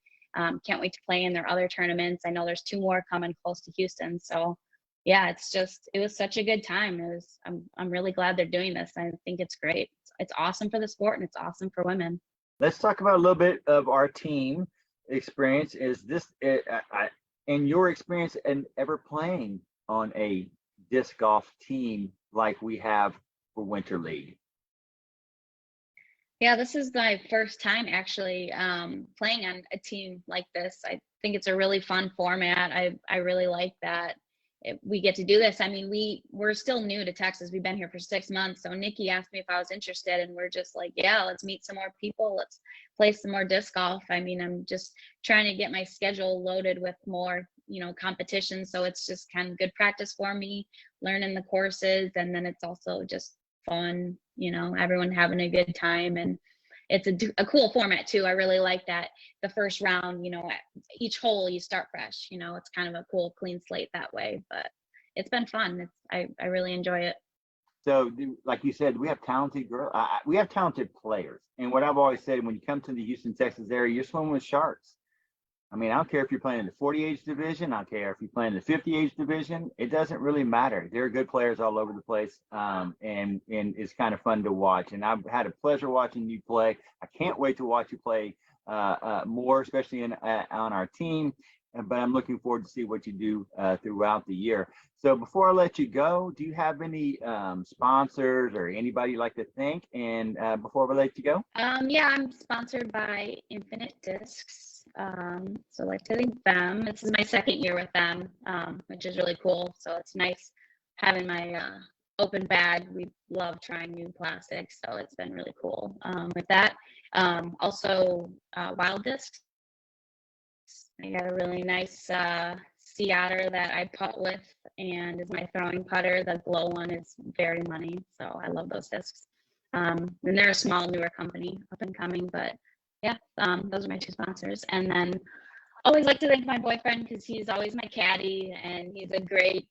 Can't wait to play in their other tournaments. I know there's 2 more coming close to Houston, so yeah, it was such a good time. I'm really glad they're doing this. I think it's great. It's awesome for the sport, and it's awesome for women. Let's talk about a little bit of our team experience. Is this, in your experience and ever playing on a disc golf team like we have for Winter League? Yeah, this is my first time actually playing on a team like this. I think it's a really fun format. I really like that we get to do this. I mean, we're still new to Texas. We've been here for 6 months. So Nikki asked me if I was interested, and we're just like, yeah, let's meet some more people. Let's play some more disc golf. I mean, I'm just trying to get my schedule loaded with more, competition. So it's just kind of good practice for me, learning the courses. And then it's also just fun, everyone having a good time. And it's a cool format too. I really like that the first round, each hole you start fresh, it's kind of a cool clean slate that way, but it's been fun. I really enjoy it. So like you said, we have talented girls, we have talented players. And what I've always said, when you come to the Houston, Texas area, you're swimming with sharks. I mean, I don't care if you're playing in the 40 age division. I don't care if you're playing in the 50 age division. It doesn't really matter. There are good players all over the place, and it's kind of fun to watch. And I've had a pleasure watching you play. I can't wait to watch you play more, especially on our team. But I'm looking forward to see what you do throughout the year. So before I let you go, do you have any sponsors or anybody you'd like to thank? And before we let you go? Yeah, I'm sponsored by Infinite Discs. So I'd like to thank them. This is my 2nd year with them, which is really cool. So it's nice having my open bag. We love trying new plastics, so it's been really cool with that. Also, Wild Discs. I got a really nice sea otter that I putt with, and is my throwing putter. The glow one is very money, so I love those discs. And they're a small, newer company, up and coming, but yeah, those are my 2 sponsors. And then always like to thank my boyfriend, because he's always my caddy, and he's a great,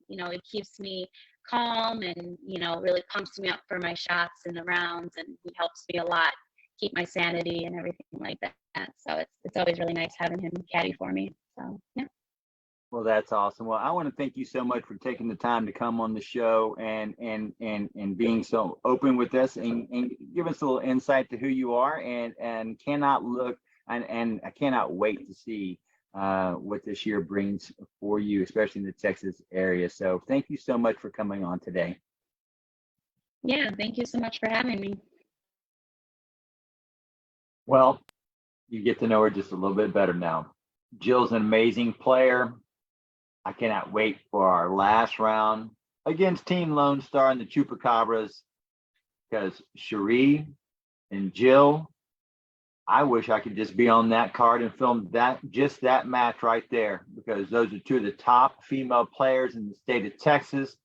he keeps me calm, and, really pumps me up for my shots in the rounds, and he helps me a lot keep my sanity and everything like that. So it's always really nice having him caddy for me. So yeah. Well, that's awesome. Well, I want to thank you so much for taking the time to come on the show and being so open with us and give us a little insight to who you are, and cannot look and I cannot wait to see what this year brings for you, especially in the Texas area. So thank you so much for coming on today. Yeah, thank you so much for having me. Well, you get to know her just a little bit better now. Jill's an amazing player. I cannot wait for our last round against Team Lone Star and the Chupacabras, because Cherie and Jill, I wish I could just be on that card and film that match right there, because those are 2 of the top female players in the state of Texas.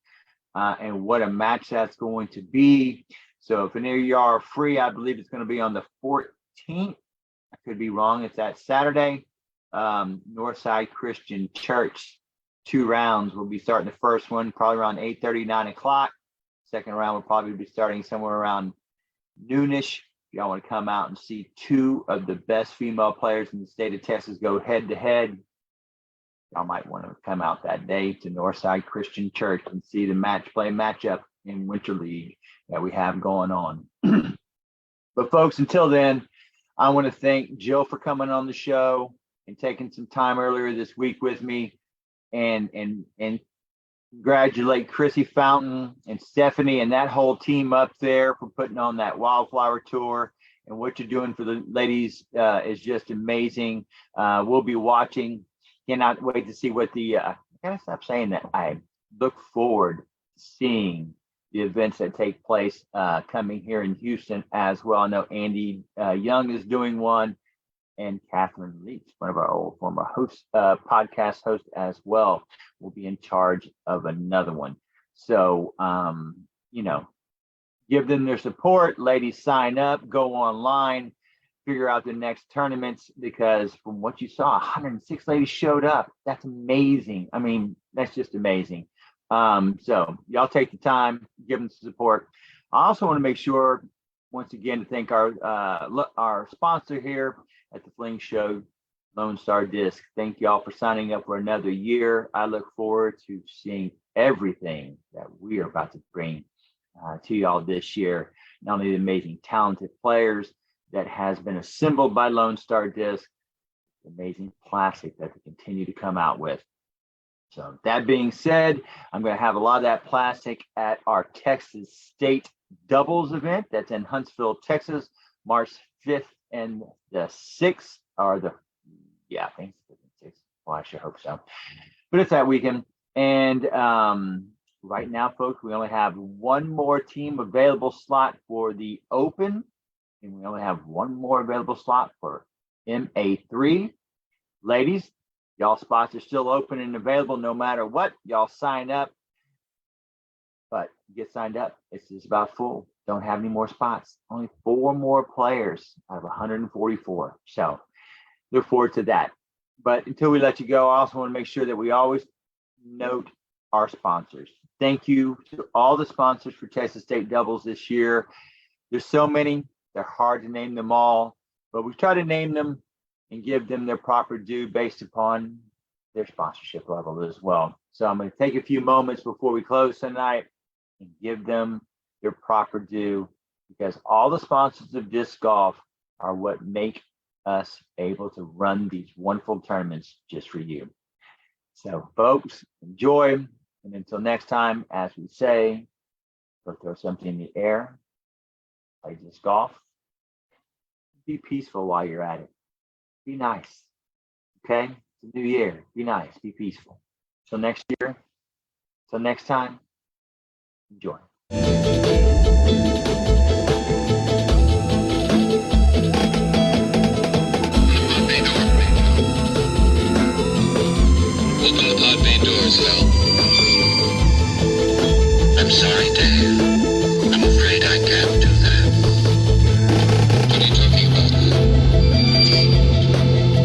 and what a match that's going to be. So if any of you are free, I believe it's going to be on the 14th. I could be wrong. It's that Saturday. Northside Christian Church, 2 rounds. We'll be starting the first one probably around 8:30, 9 o'clock. Second round will probably be starting somewhere around noonish. If y'all want to come out and see 2 of the best female players in the state of Texas go head to head, y'all might want to come out that day to Northside Christian Church and see the matchup in Winter League that we have going on. But folks, until then, I want to thank Jill for coming on the show and taking some time earlier this week with me, and congratulate Chrissy Fountain and Stephanie and that whole team up there for putting on that wildflower tour. And what you're doing for the ladies is just amazing. We'll be watching. Cannot wait to see what the I gotta stop saying that. I look forward to seeing the events that take place coming here in Houston as well. I know Andy Young is doing one, and Catherine Leach, one of our old former hosts, podcast hosts as well, will be in charge of another one. So, give them their support. Ladies, sign up, go online, figure out the next tournaments, because from what you saw, 106 ladies showed up. That's amazing. I mean, that's just amazing. So y'all take the time, give them support. I also want to make sure, once again, to thank our sponsor here at the Fling Show, Lone Star Disc. Thank y'all for signing up for another year. I look forward to seeing everything that we are about to bring to y'all this year. Not only the amazing, talented players that has been assembled by Lone Star Disc, the amazing plastic that they continue to come out with. So that being said, I'm going to have a lot of that plastic at our Texas State Doubles event. That's in Huntsville, Texas, March 5th and the 6th, or I think it's the 6th. Well, I sure hope so. But it's that weekend. And right now, folks, we only have one more team available slot for the Open, and we only have one more available slot for MA3. Ladies, y'all spots are still open and available no matter what. Y'all sign up, but get signed up. It's just about full. Don't have any more spots. Only 4 more players out of 144. So look forward to that. But until we let you go, I also want to make sure that we always note our sponsors. Thank you to all the sponsors for Texas State Doubles this year. There's so many. They're hard to name them all, but we try to name them and give them their proper due based upon their sponsorship level as well. So I'm going to take a few moments before we close tonight and give them their proper due, because all the sponsors of disc golf are what make us able to run these wonderful tournaments just for you. So folks, enjoy. And until next time, as we say, go throw something in the air, play disc golf, be peaceful while you're at it. Be nice. Okay? It's a new year. Be nice. Be peaceful. Till next year. Till next time. Enjoy. Open the pod bay doors, Phil. I'm sorry, Dave. I'm afraid I can't do that. What are you talking about?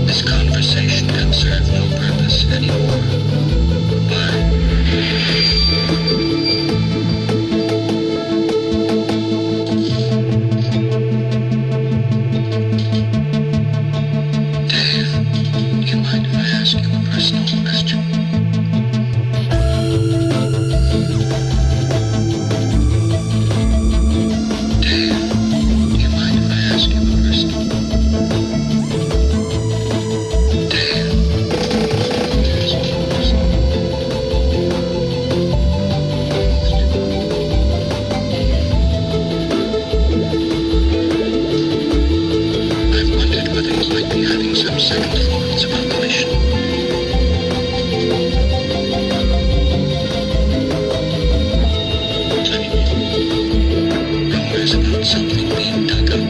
This conversation can serve no purpose anymore. Goodbye. Dave, do you mind if I ask you a personal question? Second thoughts about the mission. Rumors about something being dug up.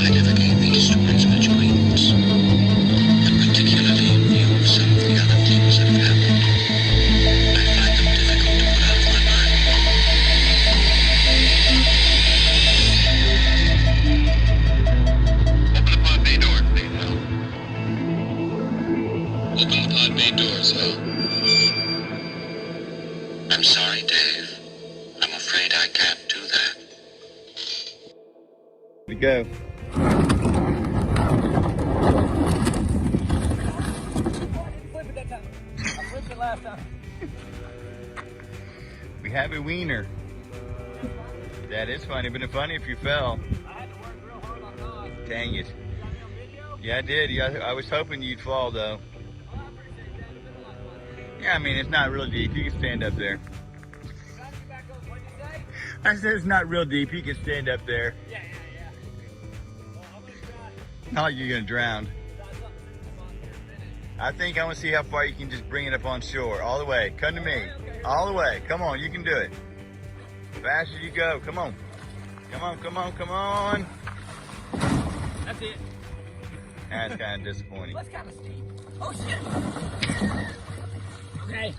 I never gave these stories much credence, but particularly in view of some of the other We go. We have a wiener. That is funny. It'd been funny if you fell. Dang it. Yeah, I did. Yeah, I was hoping you'd fall though. Yeah, I mean, it's not real deep. You can stand up there. I said it's not real deep. You can stand up there. Not like you're gonna drown. I think I want to see how far you can just bring it up on shore. All the way. Come to me. All the way. Come on, you can do it. Fast as you go. Come on. Come on, come on, come on. That's it. That's kind of disappointing. That's kind of steep. Oh shit. Okay.